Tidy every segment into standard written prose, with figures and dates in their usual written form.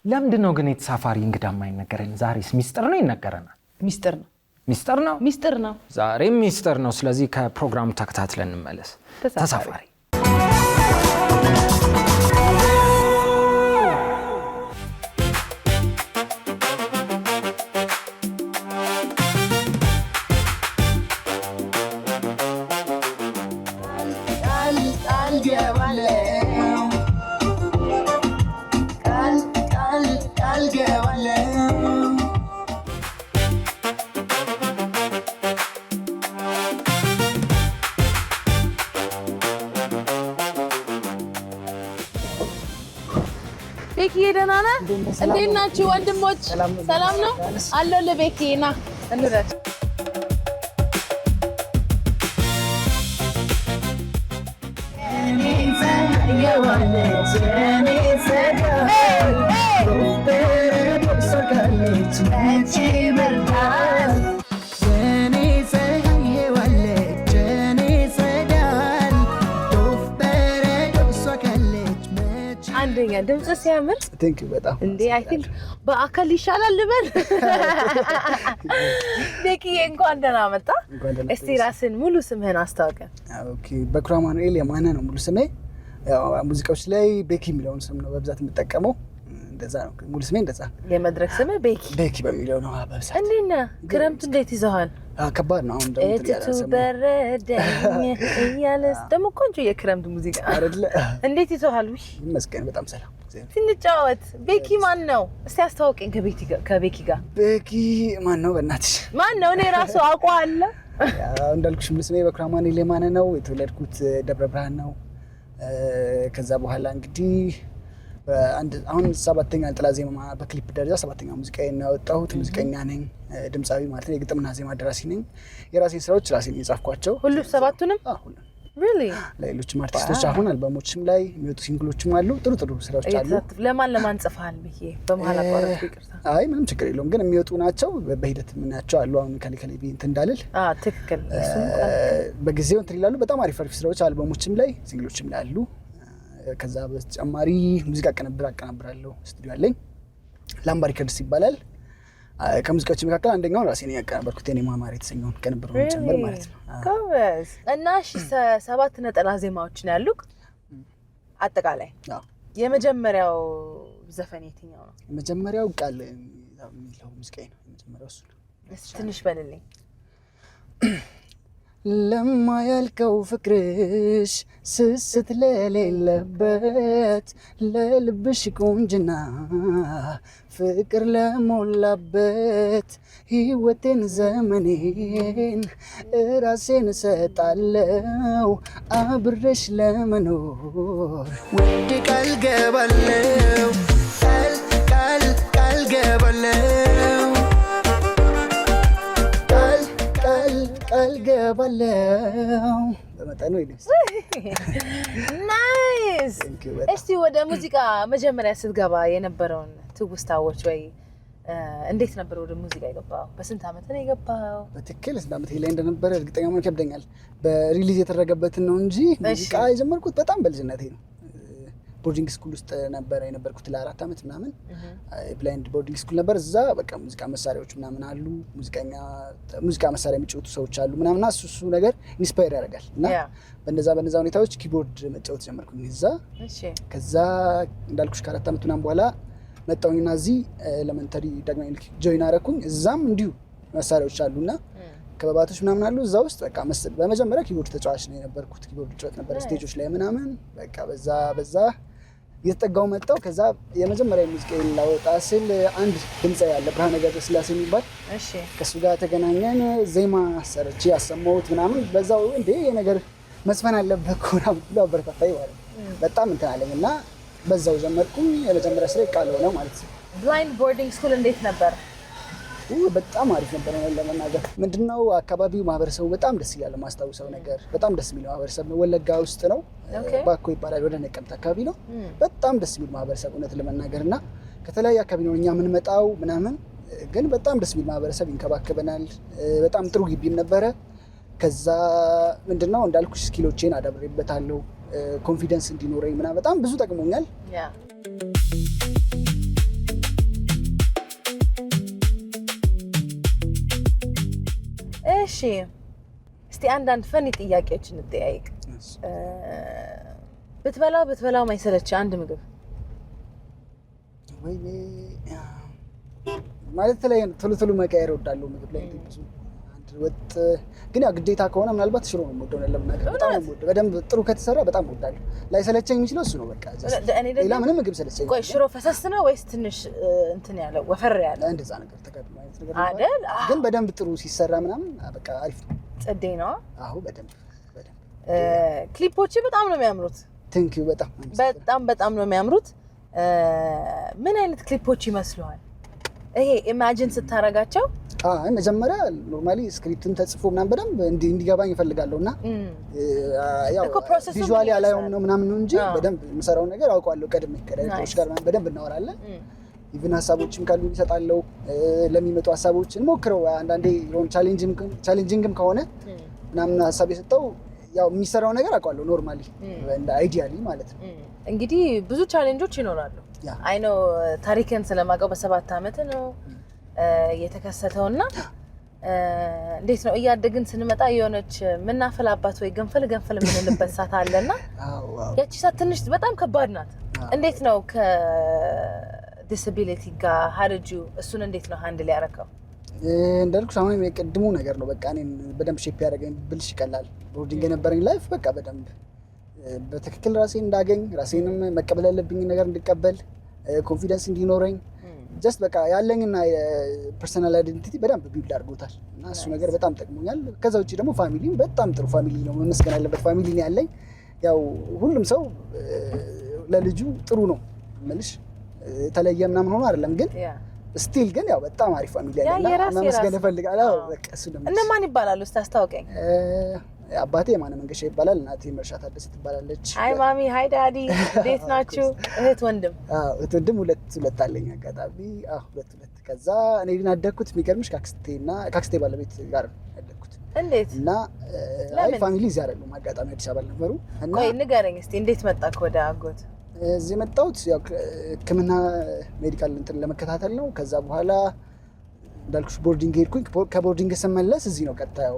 ለምንድነው ግን የተሳፋሪ እንግዳ የማይነገረን? ዛሬስ ሚስጥር ነው ይነገረናል? ሚስጥር ነው ዛሬም ሚስጥር ነው። ስለዚህ ከፕሮግራሙ ተከታትለን እንመለስ። ተሳፋሪ ቤኪዬ ደህና ነህ? እንዴት ናችሁ ወንድሞች? ሰላም ነው አለው። ለቤኪዬ ና እንረድ። አንደኛ ድምጽ ሲያምር ቴንክ ዩ በጣም እንዴ አይ ቲንክ በአካል ይሻላል ልበል። ቤኪዬ እንኳን ደህና መጣ። እስቲ ራስን ሙሉ ስምህን አስተዋውቀን። ኦኬ በኩራ አማኑኤል የማነ ነው ሙሉ ስሜ። ያው ሙዚቃዎች ላይ ቤኪ የሚለውን ስም ነው በብዛት የምጠቀመው። እንደዛ ነው ሙሉ ስሜ እንደዛ። የመድረክ ስምህ ቤኪ በሚለው ነው በብዛት። እንዴት ነህ? ክረምቱ እንዴት ይዘሃል? ከባድ ነው። አሁን ደግሞ እትቱ በረደኝ እያለስ ደግሞ ቆንጆ የክረምት ሙዚቃ አይደለ? እንዴት ይዘሃል? ይመስገን በጣም ሰላም። ስንጫወት ቤኪ ማን ነው? እስቲ አስተዋውቀኝ ከቤኪ ጋር። ቤኪ ማን ነው? በእናትሽ ማን ነው? እኔ ራሱ አውቀዋለሁ። እንዳልኩሽ ሙሉ ስሜ በኩራ አማኑኤል የማነ ነው። የተወለድኩት ደብረ ብርሃን ነው። ከዛ በኋላ እንግዲህ አሁን 7ኛ ጥላ ዜማ በክሊፕ ደረጃ 7ኛ ሙዚቃዬን ነው ያወጣሁት። ሙዚቀኛ ነኝ፣ ድምጻዊ ማለት ነው። የግጥምና ዜማ ደራሲ ነኝ። የራሴን ስራዎች ራሴን የጻፍኳቸው ሁሉ 7ቱንም ሁሉ really ሌሎችም አርቲስቶች አሁን አልበሞችም ላይ የሚወጡ ሲንግሎችም አሉ። ጥሩ ስራዎች አሉ። ለማን ጽፈሃል ብዬ በመሃል አቋረጥኩ፣ ይቅርታ። አይ ምንም ችግር የለውም፣ ግን የሚወጡ ናቸው። በሂደት የምናያቸው አሉ። አሁን ከሌ እንትን እንዳልል ትክክል። በጊዜው እንትን ይላሉ። በጣም አሪፍ ስራዎች አልበሞችም ላይ ሲንግሎችም ላይ አሉ። ከዛ በተጨማሪ ሙዚቃ አቀናብራለሁ። ስቱዲዮ አለኝ፣ ላምባ ሪከርድስ ይባላል። ከሙዚቃዎች መካከል አንደኛውን ራሴ ነኝ ያቀናበርኩት። የኔ ማማር የተሰኘውን ከነበረው ጀምር ማለት ነው። ጎበዝ። እና 7 ነጠላ ዜማዎች ነው ያሉት አጠቃላይ። የመጀመሪያው ዘፈን የትኛው ነው? የመጀመሪያው ቃል የሚለው ሙዚቃዬ ነው። የመጀመሪያው እሱ ነው። ትንሽ በልልኝ። ለማያልከው ፍቅርሽ ስስት ለሌለበት ለልብሽ ቁንጅና ፍቅር ለሞላበት ህይወቴን ዘመኔን ራሴን እሰጣለሁ አብረሽ ለመኖር ውድ ቃል ገባለሁ ቃል ገባለሁ ቃል ገባለሁ በመጠኑ ይደስ ናይስ። እስቲ ወደ ሙዚቃ መጀመሪያ ስትገባ የነበረውን ትውስታዎች ወይ እንዴት ነበር ወደ ሙዚቃ የገባው? በስንት ዓመት ነው የገባው? በትክክል ስንት ዓመት ላይ እንደነበረ እርግጠኛ መሆን ይከብደኛል። በሪሊዝ የተደረገበትን ነው እንጂ ሙዚቃ የጀመርኩት በጣም በልጅነቴ ነው። ቦርዲንግ ስኩል ውስጥ ነበር የነበርኩት ለ4 ዓመት ምናምን። ብላይንድ ቦርዲንግ ስኩል ነበር። እዛ በቃ ሙዚቃ መሳሪያዎች ምናምን አሉ፣ ሙዚቃ መሳሪያ የሚጫወቱ ሰዎች አሉ ምናምን። እሱ ነገር ኢንስፓየር ያደርጋል እና በነዛ ሁኔታዎች ኪቦርድ መጫወት ጀመርኩኝ እዛ። ከዛ እንዳልኩሽ ከ4 ዓመት ምናምን በኋላ መጣሁኝና እዚህ ኤሌመንተሪ ዳግማዊ ምኒልክ ጆይን አደረኩኝ። እዛም እንዲሁ መሳሪያዎች አሉና ከበባቶች ምናምን አሉ እዛ ውስጥ። በቃ በመጀመሪያ ኪቦርድ ተጫዋች ነው የነበርኩት። ኪቦርድ ጫወት ነበር ስቴጆች ላይ ምናምን። በቃ በዛ እየተጠጋው መጣው። ከዛ የመጀመሪያ ሙዚቃዬን ላወጣ ስል አንድ ድምጻዊ ያለ ብርሃነ ገብረስላሴ የሚባል ከሱ ጋር ተገናኘን። ዜማ ሰርቼ ያሰማሁት ምናምን። በዛው እንዴ የነገር መስፈን አለበት እኮ ብሎ አበረታታኝ ማለት በጣም እንትን አለኝ እና በዛው ጀመርኩኝ። የመጀመሪያ ስራ ቃል ሆነ ማለት ነው። ብላይንድ ቦርዲንግ ስኩል እንዴት ነበር? በጣም አሪፍ ነበር ለመናገር። ምንድነው አካባቢው ማህበረሰቡ በጣም ደስ ይላል። ማስታወሰው ነገር በጣም ደስ የሚል ማህበረሰብ ነው። ወለጋ ውስጥ ነው፣ ባኮ ይባላል። ወደ ነቀምት አካባቢ ነው። በጣም ደስ የሚል ማህበረሰብ እውነት ለመናገርና ከተለያየ አካባቢ ነው እኛ የምንመጣው ምናምን፣ ግን በጣም ደስ የሚል ማህበረሰብ ይንከባከበናል። በጣም ጥሩ ግቢም ነበረ። ከዛ ምንድነው እንዳልኩሽ ስኪሎቼን አዳብሬበታለሁ። ኮንፊደንስ እንዲኖረኝ ምናምን በጣም ብዙ ጠቅሞኛል። እሺ እስቲ አንዳንድ ፈኒ ጥያቄዎች እንጠያይቅ። ብትበላው ማይሰለች አንድ ምግብ ወይ ማለት ላይ ቶሎ መቀየር እወዳለሁ ምግብ ላይ ብዙ አንድ ወጥ ግን ያ ግዴታ ከሆነ ምናልባት ሽሮ ነው የምወደው ለምናገር በጣም ነው የምወደው በደንብ ጥሩ ከተሰራ በጣም እወዳለሁ ላይሰለቸኝ የሚችለው እሱ ነው በቃ ሌላ ምንም ምግብ ሰለቸኝ ቆይ ሽሮ ፈሰስ ነው ወይስ ትንሽ እንትን ያለው ወፈር ያለ እንደዛ ነገር ተቀጥማ አይነት ነገር አይደል ግን በደንብ ጥሩ ሲሰራ ምናምን በቃ አሪፍ ነው ጽዴ ነው አዎ በደንብ ክሊፖች በጣም ነው የሚያምሩት ቴንክ ዩ በጣም ነው የሚያምሩት ምን አይነት ክሊፖች ይመስሉሃል ይሄ ኢማጂን ስታረጋቸው መጀመሪያ ኖርማሊ ስክሪፕትን ተጽፎ ምናምን በደንብ እንዲገባኝ እፈልጋለሁና ያው ቪዥዋሊ አላየውም ነው ምናምን ነው እንጂ በደንብ የምሰራው ነገር አውቀዋለሁ ቀድሜ ከዳይሬክተሮች ጋር በደንብ እናወራለን ኢቭን ሀሳቦችም ካሉ ይሰጣለው ለሚመጡ ሀሳቦችን ሞክረው አንዳንዴ የሆነ ቻሌንጂንግም ከሆነ ምናምን ሀሳብ የሰጠው ያው የሚሰራው ነገር አውቀዋለሁ ኖርማሊ እንደ አይዲያሊ ማለት ነው እንግዲህ ብዙ ቻሌንጆች ይኖራሉ አይ ነው ታሪክን ስለማውቀው በ7 አመት ነው የተከሰተውና እንዴት ነው እያደግን ስንመጣ የሆነች ምናፈላባት ወይ ገንፈል ምንልበት ሰዓት አለና ያቺ ሰዓት ትንሽ በጣም ከባድ ናት እንዴት ነው ከዲስቢሊቲ ጋር ሀርጁ እሱን እንዴት ነው ሃንድል ያደረከው እንዳልኩሽ አሁን የቀድሙ ነገር ነው በቃ እኔን በደንብ ሼፕ ያደረገኝ ብልሽ ይቀላል ቦርዲንግ የነበረኝ ላይፍ በቃ በደንብ በትክክል ራሴን እንዳገኝ ራሴንም መቀበል ያለብኝ ነገር እንድቀበል ኮንፊደንስ እንዲኖረኝ ጀስት በቃ ያለኝና ፐርሰናል አይደንቲቲ በደንብ ቢልድ አድርጎታል እና እሱ ነገር በጣም ጠቅሞኛል ከዛ ውጪ ደግሞ ፋሚሊም በጣም ጥሩ ፋሚሊ ነው መመስገን ያለበት ፋሚሊ ነው ያለኝ ያው ሁሉም ሰው ለልጁ ጥሩ ነው መልሽ ተለየ ምናምን ሆኖ አይደለም ግን ስቲል ግን ያው በጣም አሪፍ ፋሚሊ ያለና መመስገን እፈልጋለሁ በቃ እሱ ነው እነማን ይባላሉ እስቲ አስታውቀኝ አባቴ ማነ መንገሻ ይባላል እናቴ መርሻ ታደሰ ትባላለች ሃይ ማሚ ሃይ ዳዲ እንዴት ናችሁ እህት ወንድም ወንድም ሁለት አለኝ አጋጣሚ ሁለት ከዛ እኔ ግን አደኩት የሚገርምሽ ካክስቴ ባለቤት ጋር አደኩት እንዴት እና አይ ፋሚሊ እዚህ አይደሉም አጋጣሚ አዲስ አበባ ነበሩ እና ቆይ ንገረኝ እስቲ እንዴት መጣክ ወደ አጎት እዚህ መጣሁት ያው ሕክምና ሜዲካል እንትን ለመከታተል ነው ከዛ በኋላ እንዳልኩሽ ቦርዲንግ ሄድኩኝ ከቦርዲንግ ስመለስ እዚህ ነው ቀጥታ ያው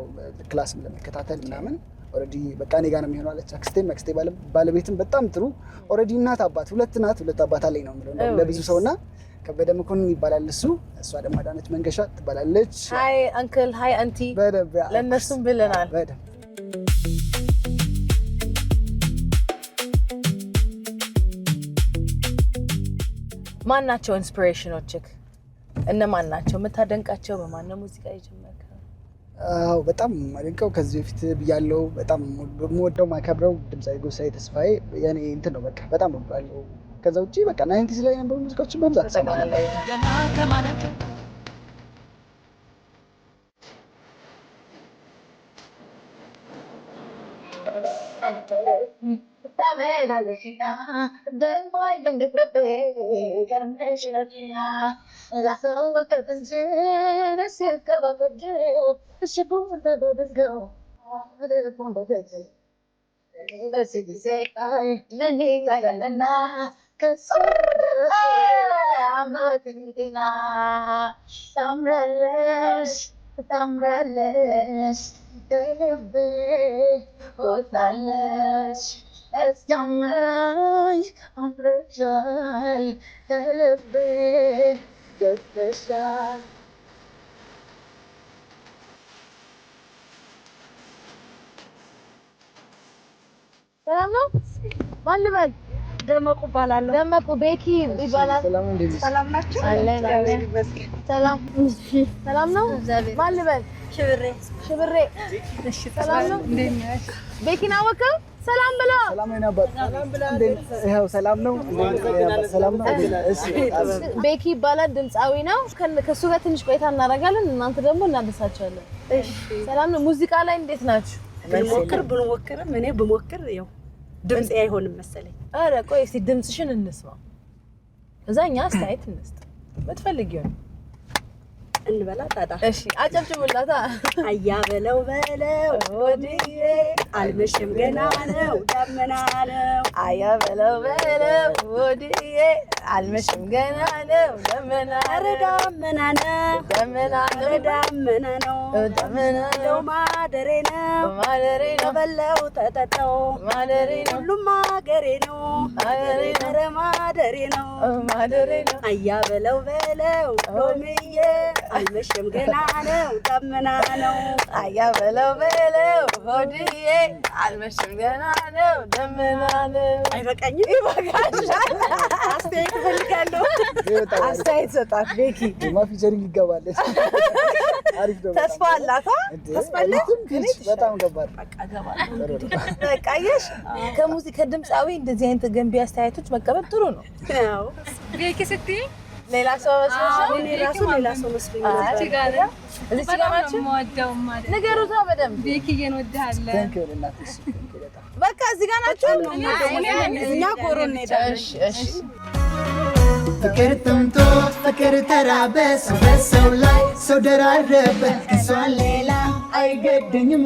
ክላስም ለመከታተል ምናምን ኦሬዲ በቃ እኔ ጋር ነው የሚሆነው አለች አክስቴ ባለቤትም በጣም ጥሩ ኦሬዲ እናት አባት ሁለት አባት አለኝ ነው የሚለው ለብዙ ሰውና ከበደ መኮንን ይባላል እሷ ደግሞ አዳነች መንገሻ ትባላለች ሃይ አንክል ሃይ አንቲ ለነሱም ብለናል ማን ናቸው ኢንስፒሬሽኖችክ እነማን ናቸው የምታደንቃቸው በማን ነው ሙዚቃ የጀመርከው በጣም ማደንቀው ከዚህ በፊት ብያለሁ በጣም የምወደው ማከብረው ድምጻዊ ጎሳዬ ተስፋዬ የኔ እንትን ነው በቃ በጣም ወዳለሁ ከዛ ውጪ በቃ 90s ላይ የነበሩ ሙዚቃዎችን በብዛት ሰማለሁ ሰላም ነው ማን ልበል ደመቁ እባላለሁ ደመቁ ቤኪ ይባላል ሰላም ናችሁ ሰላም ነው ማን ልበል ሽብሬ እሺ ሰላም ነው ቤኪና ወከ ሰላም ብላ ሰላም ነው ነበር ይሄው ሰላም ነው እሺ ቤኪ ይባላል ድምጻዊ ነው ከሱ ጋር ትንሽ ቆይታ እናደርጋለን እናንተ ደግሞ እናደሳቻለን እሺ ሰላም ነው ሙዚቃ ላይ እንዴት ናችሁ ብንሞክርም እኔ ብሞክር ያው ድምጽ አይሆንም መሰለኝ አረ ቆይ እስቲ ድምጽሽን እንስማ እዛኛ አስተያየት እንስጥ ምትፈልጊው እንበላ ታዳ እሺ አጨብጭቡላታ አያ በለው ወዲዬ አልመሽም ገና ነው ደመና ነው አያ በለው ወዲዬ አልመሽም ገና ነው ደመና ደመና ነው ደመና ነው ደመና ነው ማደሬ ነው በለው ተጠጣው ማደሬ ነው ሁሉም ማገሬ ነው ማደሬ ነው አያ በለው ሎሚዬ አልመሽም ገና ነው ደመና ነው አያ በለው ሆድዬ አልመሽም ገና ነው ደመና ነው አይበቃኝም ይበቃሻል አስተያየት እፈልጋለሁ አስተያየት ሰጣት ቤኪ ፊቸሪንግ ይገባለች አሪፍ ነው ተስፋ አላት በጣም ገባል በቃ አየሽ ከሙዚቃ ድምፃዊ እንደዚህ አይነት ገንቢ አስተያየቶች መቀበል ጥሩ ነው ቤኪ ስትይ ሌላ ሰው ሌላ ሰው መስሎኝ እዚህ ጋር ናችሁ ንገሩታ በደንብ ቤኪዬን ወድሃለሁ በቃ እዚህ ጋር ናችሁ እኛ ጎሮ እንሄዳለን እሺ ፍቅር ጥምቶት ፍቅር ተራበ ሰው በሰው ላይ ሰው ደራረበ እሷን ሌላ አይገደኝም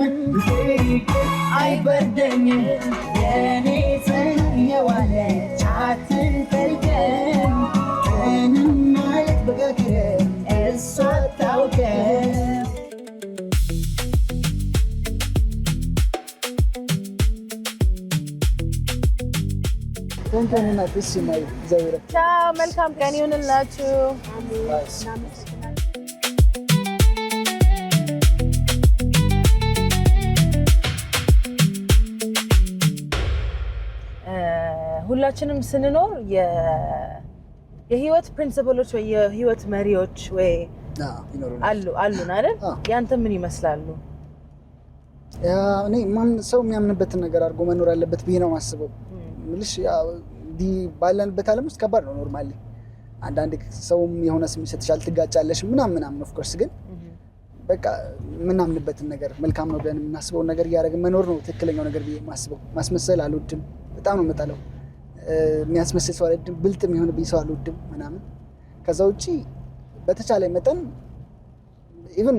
አይበርደኝም የኔ ጽን የዋለች አትጠልቀኝ ቀንም ማለት በቀክረ እሷ ታውቀኝ ቻው መልካም ቀን ይሁንላችሁ ሁላችንም ስንኖር የህይወት ፕሪንሲፕሎች ወይ የህይወት መሪዎች ወይ አሉን አይደል ያንተ ምን ይመስላሉ እኔ ሰው የሚያምንበትን ነገር አድርጎ መኖር ያለበት ብዬ ነው የማስበው ምልሽ ባለንበት ዓለም ውስጥ ከባድ ነው ኖርማሊ አንዳንድ ሰውም የሆነ ስም ይሰጥሻል ትጋጫለሽ ምናምን ኦፍ ኮርስ ግን በቃ ምናምንበትን ነገር መልካም ነው ብለን የምናስበውን ነገር እያደረግን መኖር ነው ትክክለኛው ነገር ብዬ የማስበው ማስመሰል አልወድም በጣም ነው የምጠላው የሚያስመስል ሰው አልወድም ብልጥ የሚሆንብኝ ሰው አልወድም ምናምን ከዛ ውጪ በተቻለ መጠን ኢቭን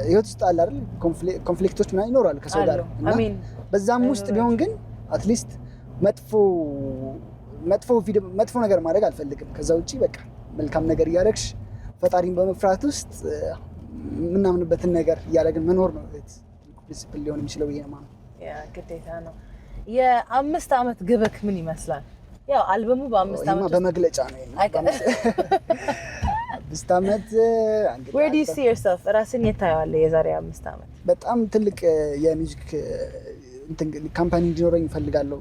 ህይወት ውስጥ አለ አይደል ኮንፍሊክቶች ምናምን ይኖራሉ ከሰው ጋር እና በዛም ውስጥ ቢሆን ግን አትሊስት መጥፎ ነገር ማድረግ አልፈልግም ከዛ ውጪ በቃ መልካም ነገር እያደረግሽ ፈጣሪን በመፍራት ውስጥ ምናምንበትን ነገር እያደረግን መኖር ነው ዲሲፕሊን ሊሆን የሚችለው ብዬ ነው ማለት ያ ግዴታ ነው የ5 ዓመት ግብክ ምን ይመስላል ያው አልበሙ በ5 ዓመት በመግለጫ ነው 5 ዓመት where do you see yourself ራስን የታያለ የዛሬ 5 ዓመት በጣም ትልቅ የሚውዚክ ካምፓኒ እንዲኖረኝ እፈልጋለሁ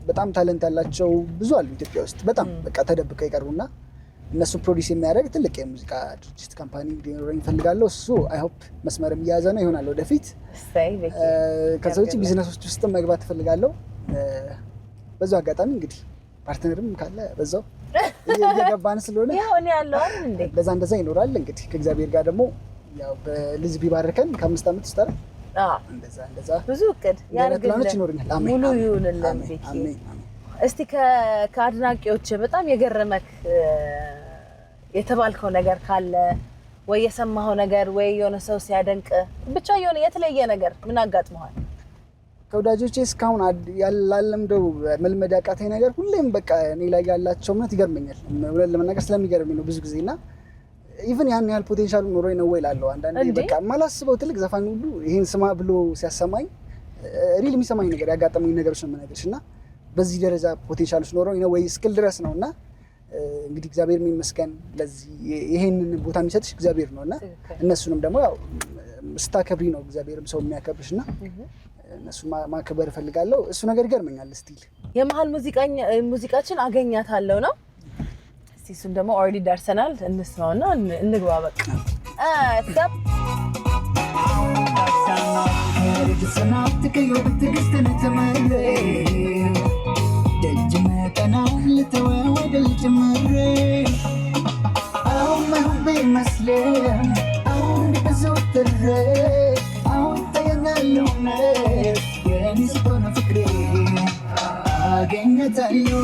በጣም ታለንት ያላቸው ብዙ አሉ ኢትዮጵያ ውስጥ በጣም በቃ ተደብቀው ይቀርቡና እነሱ ፕሮዲዩስ የሚያደርግ ትልቅ የሙዚቃ ድርጅት ካምፓኒ እንዲኖረኝ እፈልጋለሁ እሱ አይ ሆፕ መስመርም እየያዘ ነው ይሆናል ወደፊት ከዛ ውጪ ቢዝነሶች ውስጥ መግባት እፈልጋለሁ በዛው አጋጣሚ እንግዲህ ፓርትነርም ካለ በዛው እየገባን ስለሆነ ያው እኔ ያለው አይደል እንዴ እንደዛ ይኖራል እንግዲህ ከእግዚአብሔር ጋር ደግሞ ያው በልጅ ቢባርከን ከ5 ዓመት ውስጥ እንደዛ ብዙ እቅድ ያርግልን ሙሉ ይሁንልን ቤኪ እስቲ ከአድናቂዎች በጣም የገረመክ የተባልከው ነገር ካለ ወይ የሰማኸው ነገር ወይ የሆነ ሰው ሲያደንቅ ብቻ የሆነ የተለየ ነገር ምን አጋጥመዋል ከወዳጆቼ እስካሁን ያላለምደው መልመድ ያቃተኝ ነገር ሁሌም በቃ እኔ ላይ ያላቸው እምነት ይገርመኛል ለመናገር ስለሚገርመኝ ነው ብዙ ጊዜና ኢቭን ያን ያህል ፖቴንሻል ኖሮኝ ነው ወይ እላለሁ አንዳንዴ በቃ ማላስበው ትልቅ ዘፋኝ ሁሉ ይሄን ስማ ብሎ ሲያሰማኝ ሪል የሚሰማኝ ነገር ያጋጠመኝ ነገሮች ነው የምነግርሽና በዚህ ደረጃ ፖቴንሻሎች ኖሮኝ ነው ወይ እስክል ድረስ ነውና እንግዲህ እግዚአብሔር ይመስገን ለዚህ ይሄንን ቦታ የሚሰጥሽ እግዚአብሔር ነውና እነሱንም ደግሞ ያው ስታከብሪ ነው እግዚአብሔርም ሰው የሚያከብርሽና እነሱ ማከበር እፈልጋለሁ እሱ ነገር ይገርመኛል ስቲል የመሃል ሙዚቃችን አገኛታለሁ ነው እስቲ እሱን ደግሞ ኦልሬዲ ደርሰናል እንስማውና እንግባ በቃ ስቶፕ ሰናፍትከ የብትግስትን ተመረ ደጅመ ቀናል ተወደል ጭምሬ አሁን መሁን ቢመስልም አሁን በዘውትር አሁን ተየናለውነት የኔ ስቶነ ፍቅሬ አገኘታለሁ